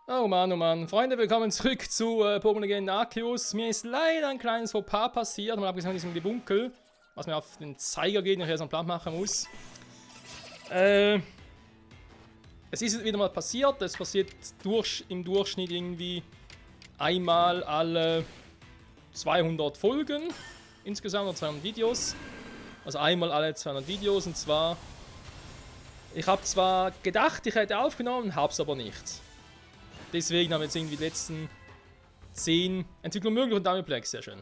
Oh Mann, oh Mann. Freunde, willkommen zurück zu Pokémon Legenden Arceus. Mir ist leider ein kleines Fauxpas passiert, mal abgesehen von diesem Gebunkel, was mir auf den Zeiger geht und ich jetzt einen Plan machen muss. Es ist wieder mal passiert, es passiert im Durchschnitt irgendwie einmal alle 200 Folgen, insgesamt, oder 200 Videos. Also einmal alle 200 Videos, und zwar, ich habe zwar gedacht, ich hätte aufgenommen, hab's aber nicht. Deswegen haben wir jetzt irgendwie die letzten 10 Entwicklung möglich und Damiplex, sehr schön.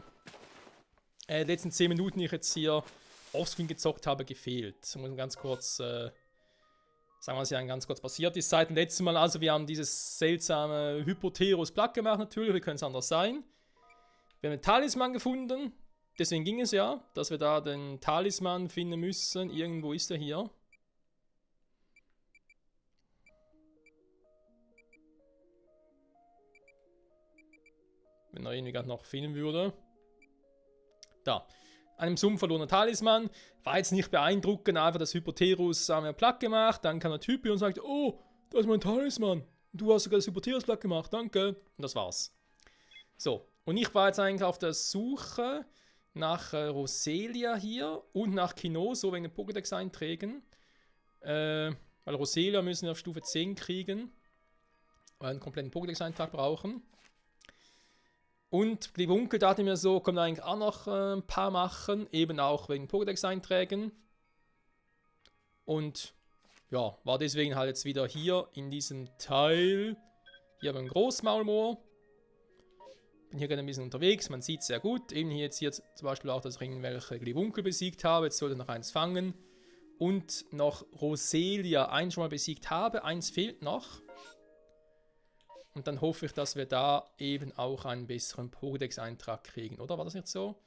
Die letzten 10 Minuten, die ich jetzt hier offscreen gezockt habe, gefehlt. Ich muss ganz kurz sagen, was hier ganz kurz passiert ist. Seit dem letzten Mal, also wir haben dieses seltsame Hypotheros platt gemacht natürlich, wie könnte es anders sein. Wir haben einen Talisman gefunden, deswegen ging es ja, dass wir da den Talisman finden müssen. Irgendwo ist er hier. Wenn er irgendwie gerade noch finden würde. Da. Einem Sumpf verlorener Talisman. War jetzt nicht beeindruckend, einfach das Hypotheros haben wir platt gemacht. Dann kam der Typ hier und sagt, oh, das ist mein Talisman. Du hast sogar das Hypotheros platt gemacht, danke. Und das war's. So, und ich war jetzt eigentlich auf der Suche nach Roselia hier und nach Kinoso wegen den Pokédex-Einträgen. Weil Roselia müssen wir auf Stufe 10 kriegen. Weil wir einen kompletten Pokédex-Eintrag brauchen. Und Glibunkel dachte mir so, können wir eigentlich auch noch ein paar machen, eben auch wegen Pokédex-Einträgen. Und ja, war deswegen halt jetzt wieder hier in diesem Teil, hier beim Großmaulmoor. Bin hier gerade ein bisschen unterwegs, man sieht es sehr gut. Eben hier jetzt hier zum Beispiel auch, dass ich irgendwelche Glibunkel besiegt habe, jetzt sollte ich noch eins fangen. Und noch Roselia, eins schon mal besiegt habe, eins fehlt noch. Und dann hoffe ich, dass wir da eben auch einen besseren Pokédex-Eintrag kriegen. Oder war das nicht so?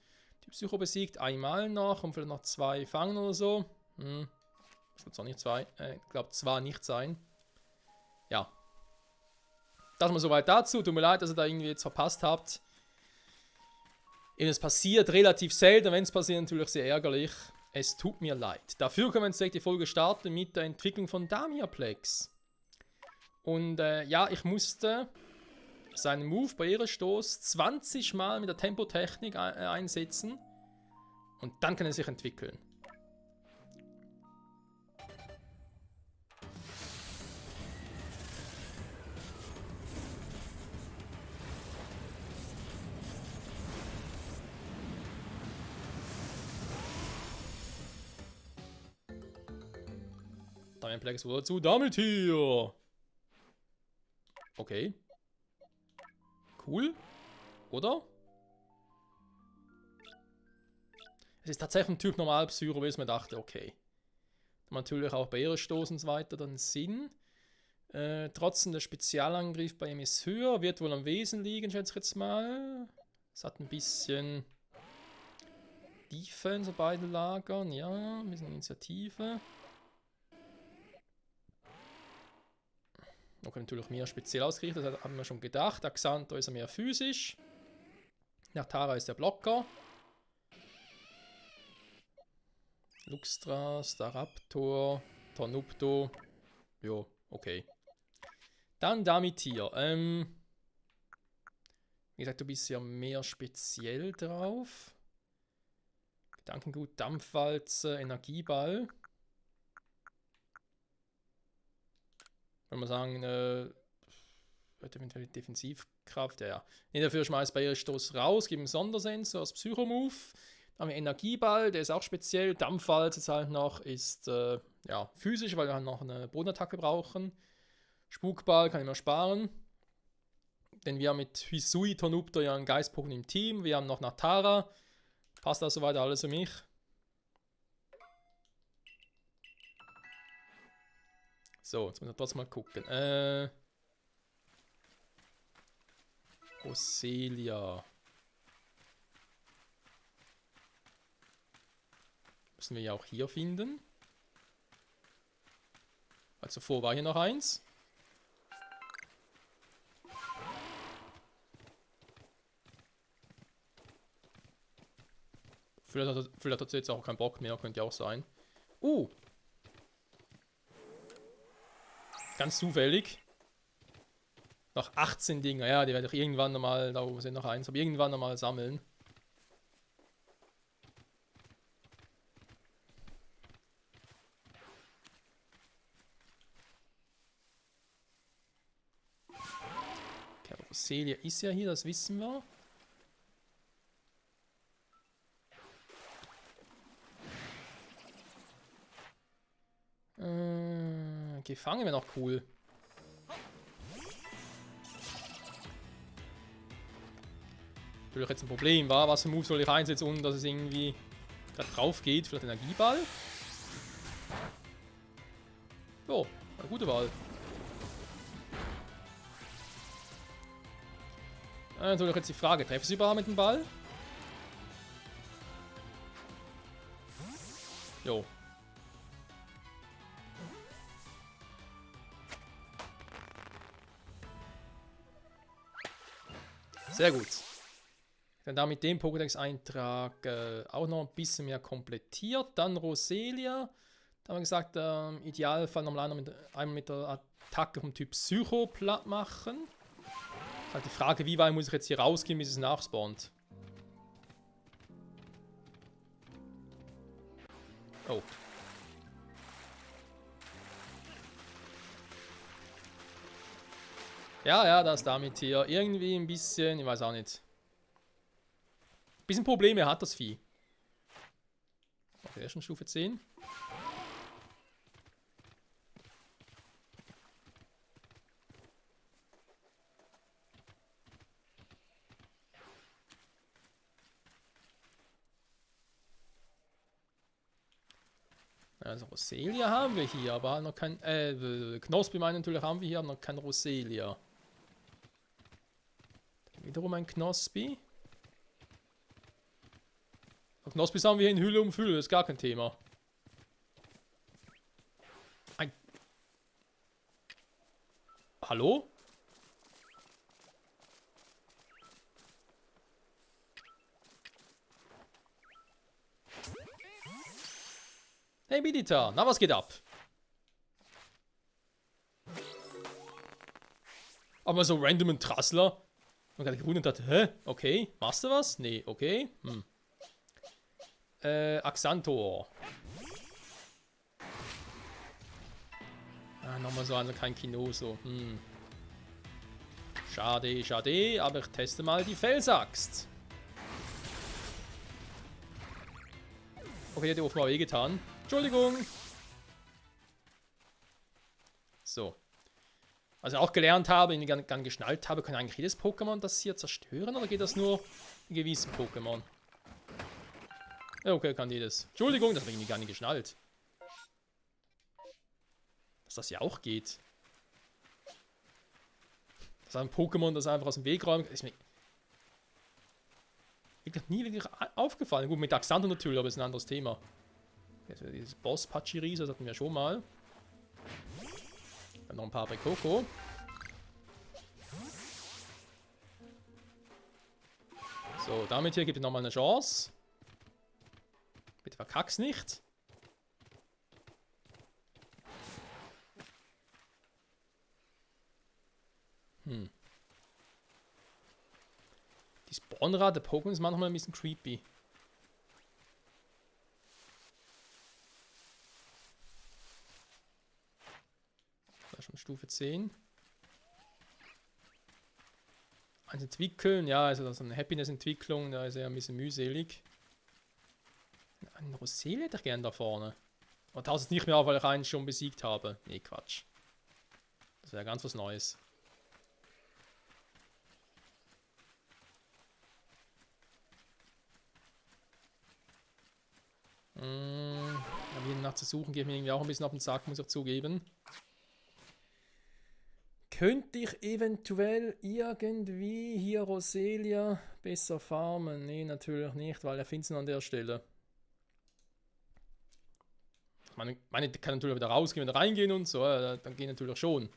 Die Psycho besiegt einmal noch und vielleicht noch 2 fangen oder so. Das wird zwar nicht 2. Ich glaube, 2 nicht sein. Ja. Das mal soweit dazu. Tut mir leid, dass ihr da irgendwie jetzt verpasst habt. Eben, es passiert relativ selten. Wenn es passiert, natürlich sehr ärgerlich. Es tut mir leid. Dafür können wir jetzt direkt die Folge starten mit der Entwicklung von Damiaplex. Und ja, ich musste seinen Move Barrierestoß 20 Mal mit der Tempotechnik einsetzen. Und dann kann er sich entwickeln. Damiaplex wurde zu Dametier. Okay. Cool. Oder? Es ist tatsächlich ein Typ Normal Psycho, wie ich mir dachte, okay. Natürlich auch Barrierestoß und so weiter dann Sinn. Trotzdem der Spezialangriff bei ihm ist höher, wird wohl am Wesen liegen, schätze ich jetzt mal. Es hat ein bisschen Defense auf beiden Lagern, ja, ein bisschen Initiative. Okay, natürlich mehr speziell ausgerichtet, das haben wir schon gedacht. Axanto ist er mehr physisch. Natara ist der Blocker. Luxtra, Staraptor, Tornupto. Jo, okay. Dann Damitier. Wie gesagt, du bist ja mehr speziell drauf. Gedankengut, Dampfwalze, Energieball. Wenn man sagen, eventuell Defensivkraft, ja. Nee, dafür schmeißt Barrierestoß raus, gibt einen Sondersensor als Psychomove. Dann haben wir Energieball, der ist auch speziell. Dampfwalz jetzt halt noch, ist ja, physisch, weil wir halt noch eine Bodenattacke brauchen. Spukball kann ich mal sparen. Denn wir haben mit Hisui Tornupto ja einen Geistpokémon im Team. Wir haben noch Natara. Passt das soweit alles für mich? So, jetzt müssen wir trotzdem mal gucken. Roselia. Müssen wir ja auch hier finden. Also zuvor war hier noch eins. Vielleicht hat sie jetzt auch keinen Bock mehr, könnte ja auch sein. Ganz zufällig. Noch 18 Dinger, ja, die werde ich irgendwann nochmal, da oben sind noch eins, aber irgendwann nochmal sammeln. Okay, aber Celia ist ja hier, das wissen wir. Gefangen wäre noch cool. Natürlich jetzt ein Problem war, was für Move soll ich einsetzen, ohne dass es irgendwie gerade drauf geht. Vielleicht Energieball. Jo, eine gute Wahl. Natürlich jetzt die Frage, treffe ich sie überhaupt mit dem Ball? Jo. Sehr gut. Dann damit den Pokédex-Eintrag auch noch ein bisschen mehr komplettiert. Dann Roselia. Da haben wir gesagt, im Idealfall nochmal einmal mit der Attacke vom Typ Psycho platt machen. Halt die Frage, wie weit muss ich jetzt hier rausgehen, bis es nachspawnt. Oh. Ja, das damit hier irgendwie ein bisschen, ich weiß auch nicht. Ein bisschen Probleme hat das Vieh. Okay, schon Stufe 10. Also Roselia haben wir hier, aber noch kein, Knospi meinen natürlich haben wir hier, aber noch kein Roselia. Wiederum ein Knospi. Knospis haben wir hier in Hülle um Fülle, ist gar kein Thema. Hallo? Hey Milita, na was geht ab? Aber so random ein Trassler. Man gerade gewundert hat, hä? Okay, machst du was? Nee, okay. Axantor. Ah, nochmal so einer, kein Kino, so. Schade, schade, aber ich teste mal die Felsaxt. Okay, hätte offenbar wehgetan. Entschuldigung. So. Was ich auch gelernt habe, und dann geschnallt habe, kann eigentlich jedes Pokémon das hier zerstören, oder geht das nur in gewissen Pokémon? Ja, okay, kann jedes. Entschuldigung, das habe ich irgendwie gar nicht geschnallt. Dass das ja auch geht. Das ist ein Pokémon, das einfach aus dem Weg räumt. Ist mir nie wirklich aufgefallen. Gut, mit Axantor natürlich, aber ist ein anderes Thema. Also dieses Boss Pachirisu, das hatten wir schon mal. Dann noch ein paar bei Coco. So, damit hier gibt es nochmal eine Chance. Bitte verkack's nicht. Die Spawnrate der Pokémon ist manchmal ein bisschen creepy. Da schon Stufe 10. Eins entwickeln, ja, also das ist eine Happiness-Entwicklung, da ist er ein bisschen mühselig. Einen Roselia hätte ich gerne da vorne. Aber taucht es nicht mehr auf, weil ich einen schon besiegt habe. Nee, Quatsch. Das wäre ganz was Neues. Aber hier nach zu suchen geht mir irgendwie auch ein bisschen auf den Sack, muss ich zugeben. Könnte ich eventuell irgendwie hier Roselia besser farmen? Nee, natürlich nicht, weil er findet ihn an der Stelle. Ich meine, die kann natürlich wieder rausgehen, wieder reingehen und so, dann geht natürlich schon.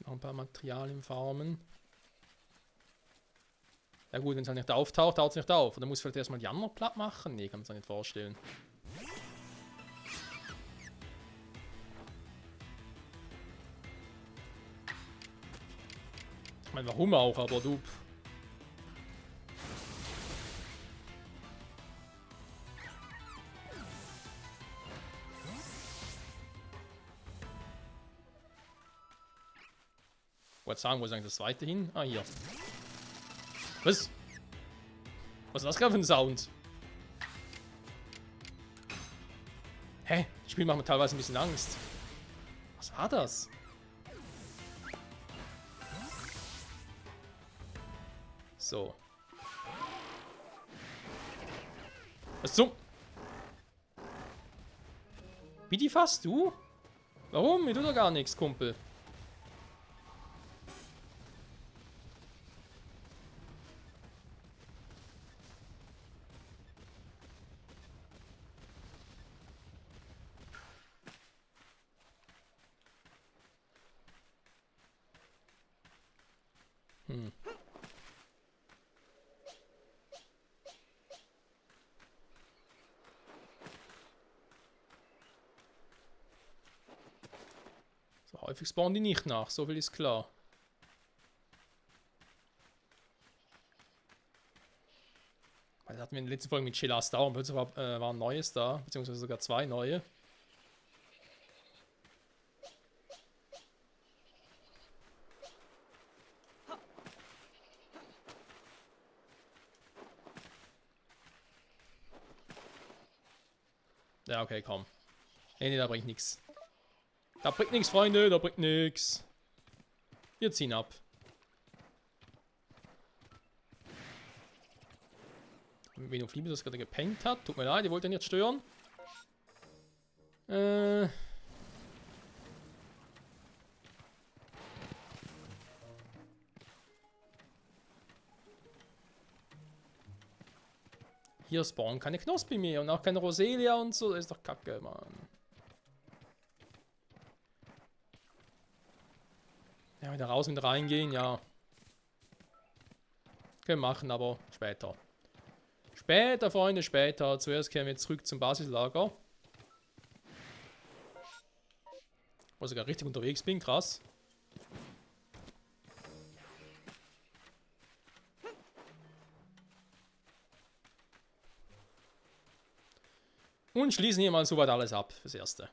Noch ein paar Materialien farmen. Ja gut, wenn es halt nicht auftaucht, taucht es nicht auf. Oder muss vielleicht erstmal die anderen platt machen? Nee, kann man sich nicht vorstellen. Ich meine, warum auch, aber du... Ich wollte sagen, wo ist eigentlich das zweite hin? Ah, hier. Was? Was ist das gerade für ein Sound? Hä? Das Spiel macht mir teilweise ein bisschen Angst. Was war das? So. Was zum... Wie die fasst du? Warum? Mir tut doch gar nichts, Kumpel. So häufig spawnen die nicht nach, so viel ist klar. Das hatten wir in der letzten Folge mit Shelas da und plötzlich war ein neues da, beziehungsweise sogar zwei neue. Ja, okay, komm. Nee, da bringt nichts. Da bringt nichts, Freunde, da bringt nichts. Wir ziehen ab. Wen auf Liebe das gerade gepennt hat. Tut mir leid, ihr wollt den jetzt stören. Hier spawnen keine Knospi mehr und auch keine Roselia und so. Das ist doch kacke, Mann. Ja, wieder raus und reingehen, ja. Können wir machen, aber später. Später, Freunde, später. Zuerst kehren wir zurück zum Basislager. Wo ich sogar richtig unterwegs bin, krass. Und schließen hier mal soweit alles ab fürs Erste.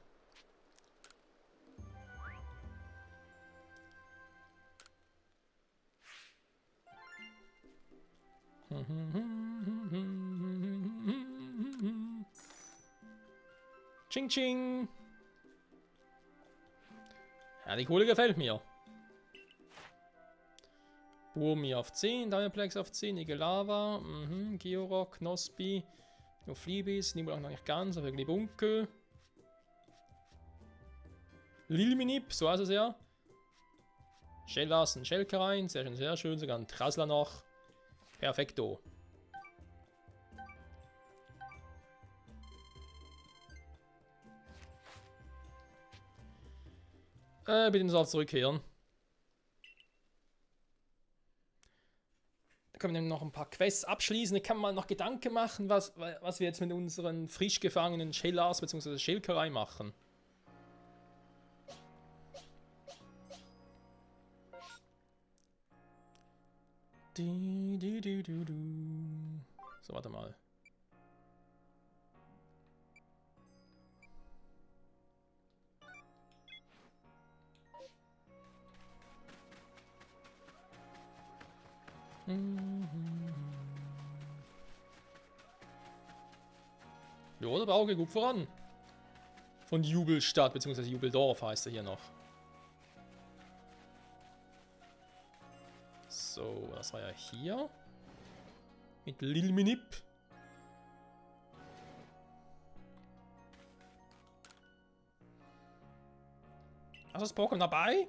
Ching ching. Ja, die Kohle gefällt mir. Burmi auf 10, Diamondplex auf 10, Igelava, Georock, Knospi, Noflibis, Nimulang noch nicht ganz, aber Glibunke. Lilminip, so heißt es ja. Shellas und Shellkerein, sehr schön, sogar ein Trasler noch. Perfekto. Bitte uns auch zurückkehren. Da können wir noch ein paar Quests abschließen. Da kann man mal noch Gedanken machen, was wir jetzt mit unseren frisch gefangenen Shellas bzw. Shellkerei machen. So, warte mal. Ja, der Bau geht gut voran. Von Jubelstadt, bzw. Jubeldorf heißt er hier noch. So, das war ja hier. Mit Lilminip. Hast du das Pokémon dabei?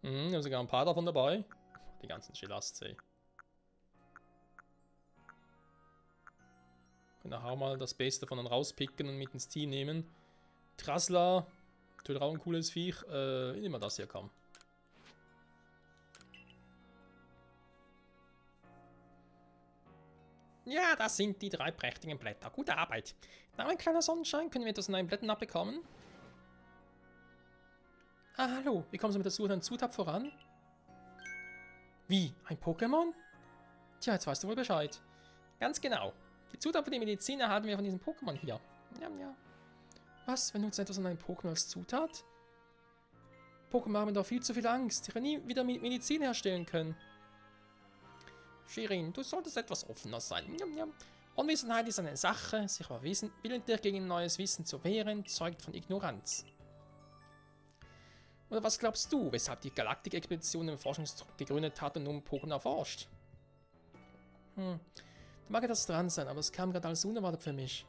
Wir haben sogar ein paar davon dabei. Die ganzen Gelastzee. Können nachher auch mal das Beste von dann rauspicken und mit ins Team nehmen. Trasla. Natürlich auch ein cooles Viech. Nehmen wir das hier, komm. Ja, das sind die 3 prächtigen Blätter. Gute Arbeit. Na, ein kleiner Sonnenschein, können wir etwas an den Blättern abbekommen? Ah, hallo. Wie kommen Sie mit der Suche nach Zutat voran? Wie? Ein Pokémon? Tja, jetzt weißt du wohl Bescheid. Ganz genau. Die Zutat für die Medizin erhalten wir von diesem Pokémon hier. Ja. Was? Wir nutzen etwas an einem Pokémon als Zutat? Pokémon haben doch viel zu viel Angst. Ich werde nie wieder Medizin herstellen können. Shirin, du solltest etwas offener sein. Unwissenheit ist eine Sache, sich aber willentlich gegen neues Wissen zu wehren, zeugt von Ignoranz. Oder was glaubst du, weshalb die Galaktik-Expedition den Forschungsdruck gegründet hat und nun Pokémon erforscht? Da mag etwas dran sein, aber es kam gerade alles unerwartet für mich.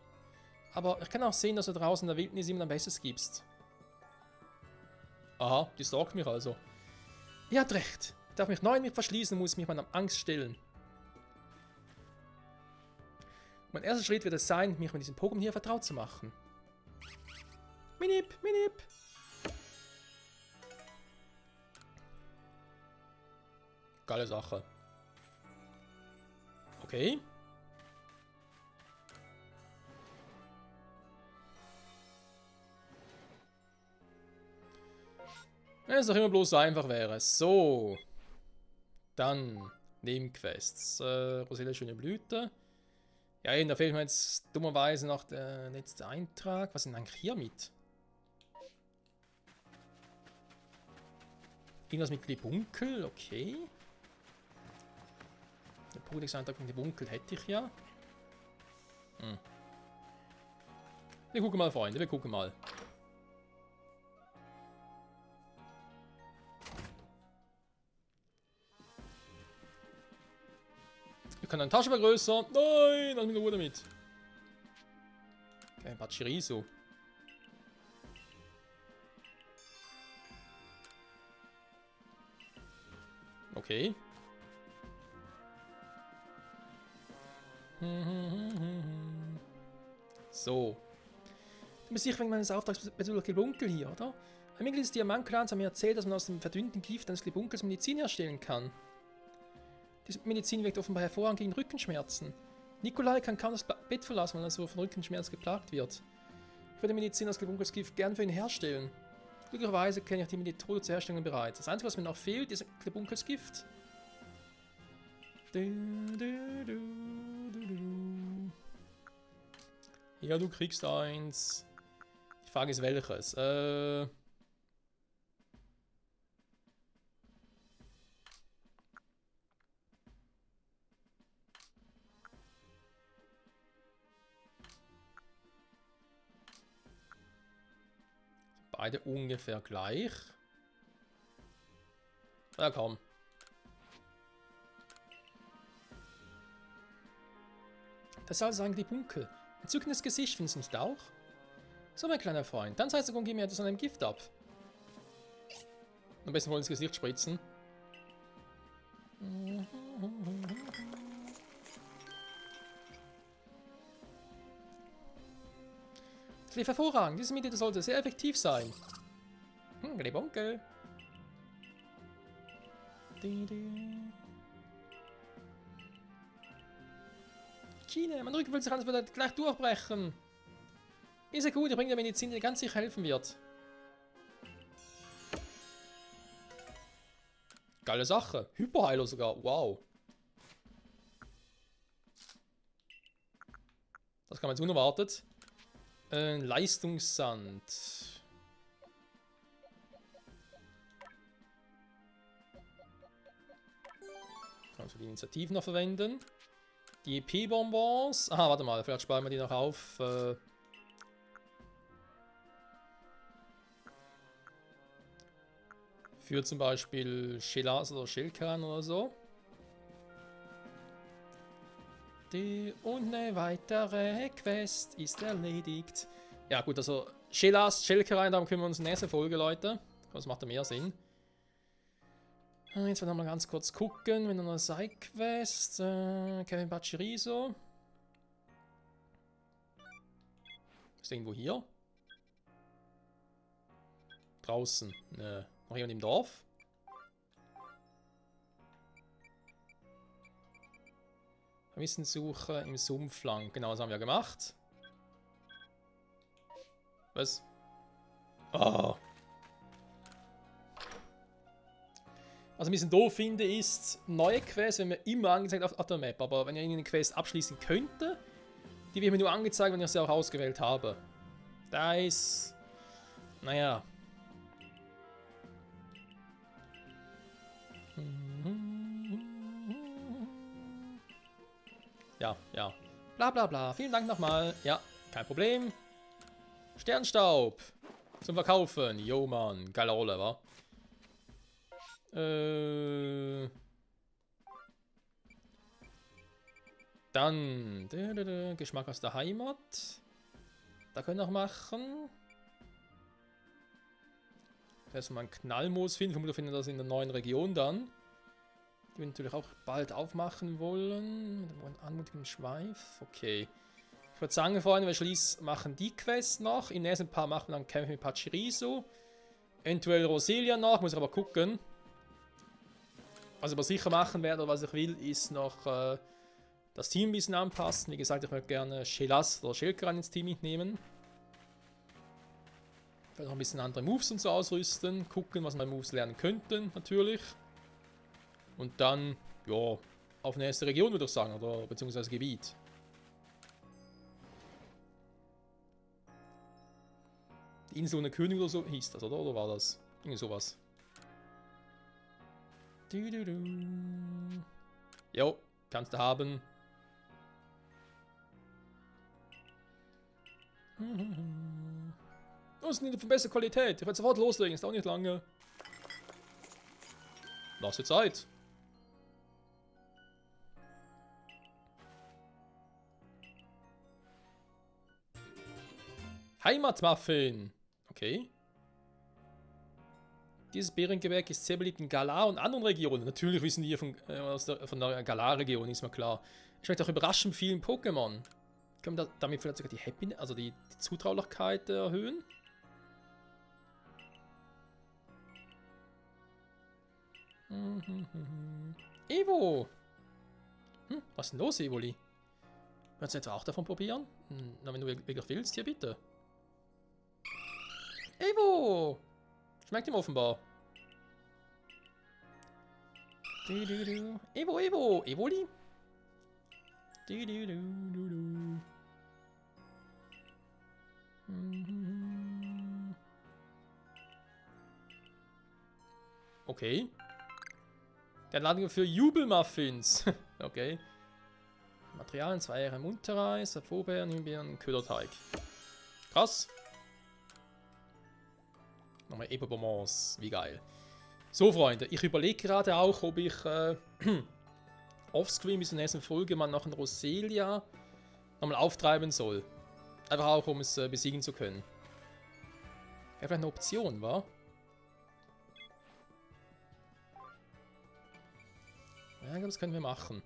Aber ich kann auch sehen, dass du draußen in der Wildnis immer dein Bestes gibst. Aha, die sorgt mich also. Ihr habt recht. Ich darf mich neu in mich verschließen und muss mich meiner Angst stellen. Mein erster Schritt wird es sein, mich mit diesem Pokémon hier vertraut zu machen. Minip. Geile Sache. Okay. Wenn es doch immer bloß so einfach wäre. So. Dann Nebenquests. Rosella schöne Blüte. Ja, eben, da fehlt mir jetzt dummerweise noch der letzte Eintrag. Was ist denn eigentlich hier mit? Irgendwas mit Glibunkel, okay. Der Pokédex-Eintrag von Glibunkel hätte ich ja. Wir gucken mal, Freunde, wir gucken mal. Ich kann eine Tasche vergrößern. Nein, lass mich in Ruhe damit. Okay, Pachirisu. Okay. So. Du bist sicher wegen meines Auftrags bezüglich Glibunkel hier, oder? Ein Mitglied des Diamant-Clans hat mir erzählt, dass man aus dem verdünnten Gift eines Glibunkels Medizin herstellen kann. Diese Medizin wirkt offenbar hervorragend gegen Rückenschmerzen. Nikolai kann kaum das Bett verlassen, weil er so von Rückenschmerzen geplagt wird. Ich würde Medizin aus Glibunkelsgift gern für ihn herstellen. Glücklicherweise kenne ich die Methode zur Herstellung bereits. Das Einzige, was mir noch fehlt, ist Glibunkelsgift. Ja, du kriegst eins. Die Frage ist welches. Beide ungefähr gleich. Ja, komm. Das ist also eigentlich Bunkel. Entzückendes Gesicht, findest du nicht auch? So, mein kleiner Freund, dann heißt es, gib mir etwas an einem Gift ab. Am besten wohl ins Gesicht spritzen. Das lief hervorragend. Diese Methode sollte sehr effektiv sein. Glibunkel. Kine, mein Rücken fühlt sich an, als würde er gleich durchbrechen. Ist ja gut, ich bringe dir Medizin, die dir ganz sicher helfen wird. Geile Sache. Hyperheiler sogar. Wow. Das kam jetzt unerwartet. Leistungssand. Kannst du die Initiativen noch verwenden? Die EP-Bonbons. Ah, warte mal, vielleicht sparen wir die noch auf. Für zum Beispiel Shelas oder Shellkan oder so. Und eine weitere Quest ist erledigt. Ja gut, also Shelas, Shellkan, darum kümmern wir uns in der nächsten Folge, Leute. Das macht ja mehr Sinn. Jetzt werden wir mal ganz kurz gucken. Wenn eine Side-Quest. Kevin Pachirisu. Ist irgendwo hier? Draußen. Ne. Noch jemand im Dorf? Vermisstensuche im Sumpf lang. Genau, das haben wir gemacht. Was? Oh. Was ich ein bisschen doof finde, ist, neue Quests werden mir immer angezeigt auf der Map. Aber wenn ich eine Quest abschließen könnte, die wird mir nur angezeigt, wenn ich sie auch ausgewählt habe. Da ist... Naja. Ja, ja. Bla bla bla. Vielen Dank nochmal. Ja, kein Problem. Sternstaub. Zum Verkaufen. Jo, Mann. Geile Rolle, wa? Dann. Geschmack aus der Heimat. Da können wir noch machen. Erstmal einen Knallmoos finden. Vermutlich finden wir das in der neuen Region dann. Die wir natürlich auch bald aufmachen wollen. Mit einem anmutigen Schweif. Okay. Ich würde sagen, Freunde, wir machen die Quest noch. Im nächsten Part machen wir dann Kämpfe mit Pachirisu. Eventuell Roselia noch. Muss ich aber gucken. Was ich aber sicher machen werde, oder was ich will, ist noch das Team ein bisschen anpassen. Wie gesagt, ich würde gerne Shelas oder Shellkran ins Team mitnehmen. Ich werde noch ein bisschen andere Moves und so ausrüsten. Gucken, was wir Moves lernen könnten, natürlich. Und dann, ja, auf nächste Region würde ich sagen, oder beziehungsweise Gebiet. Die Insel ohne König oder so hieß das, oder? Oder war das? Irgendwie sowas. Jo, kannst du haben. Oh, ist nicht von bester Qualität. Ich werde sofort loslegen, ist auch nicht lange. Lass dir Zeit. Heimatmuffin. Okay. Dieses Bärengebäck ist sehr beliebt in Galar und anderen Regionen. Natürlich wissen die hier von der Galar-Region, ist mir klar. Es schmeckt auch überraschend vielen Pokémon. Können wir damit vielleicht sogar die Happiness, also die Zutraulichkeit erhöhen? Evo! Was ist denn los, Evoli? Willst du etwa auch davon probieren? Na, wenn du wirklich willst, hier bitte. Evo! Schmeckt ihm offenbar. Evo, Evo! Evoli? Okay. Der Ladung für Jubelmuffins. Okay. Materialien, 2 Jahre Munterreis, Vorbeeren, Himbeeren, Köderteig. Krass. Nochmal Epo-Bonbons. Wie geil. So, Freunde. Ich überlege gerade auch, ob ich offscreen bis zur nächsten Folge mal noch ein Roselia nochmal auftreiben soll. Einfach auch, um es besiegen zu können. Wäre vielleicht eine Option, wa? Ja, ich glaube, das können wir machen.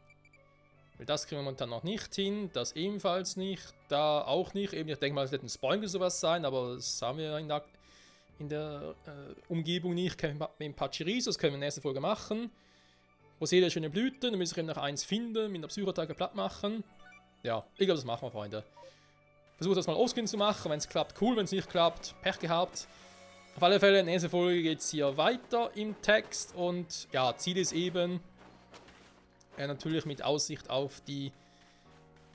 Weil das kriegen wir momentan noch nicht hin, das ebenfalls nicht, da auch nicht. Eben, ich denke mal, es wird ein Spoil oder sowas sein, aber das haben wir in der Umgebung nicht. Mit dem Pachirisu, das können wir in der nächsten Folge machen. Roselia schöne Blüten, dann müssen wir eben noch eins finden, mit der Psychotage platt machen. Ja, ich glaube, das machen wir, Freunde. Versuche das mal offscreen zu machen, wenn es klappt, cool, wenn es nicht klappt, Pech gehabt. Auf alle Fälle, in der nächsten Folge geht es hier weiter im Text und ja, Ziel ist eben, natürlich mit Aussicht auf die,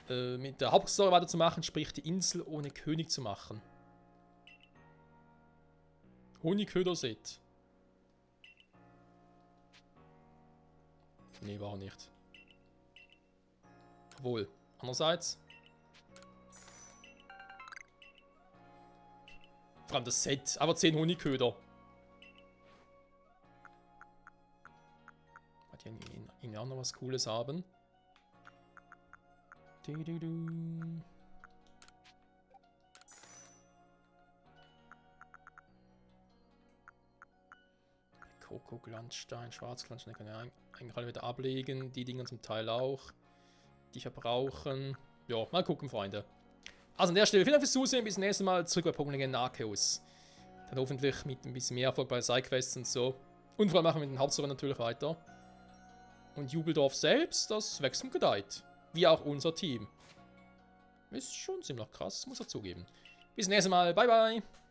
mit der Hauptstory weiterzumachen, sprich die Insel ohne König zu machen. Honigköder-Set. Nee, war nicht. Obwohl, andererseits. Vor allem das Set, aber 10 Honigköder. Hat hier irgendwie auch noch was Cooles haben. Koko-Glanzstein, Schwarzglanzstein, kann ja eigentlich alle wieder ablegen. Die Dinger zum Teil auch. Die verbrauchen. Ja, mal gucken, Freunde. Also an der Stelle, vielen Dank fürs Zusehen. Bis zum nächsten Mal zurück bei Pokémon Legenden Arceus. Dann hoffentlich mit ein bisschen mehr Erfolg bei Sidequests und so. Und vor allem machen wir mit den Hauptstory natürlich weiter. Und Jubeldorf selbst, das wächst und gedeiht. wie auch unser Team. Ist schon ziemlich krass, muss er zugeben. Bis zum nächsten Mal. Bye, bye.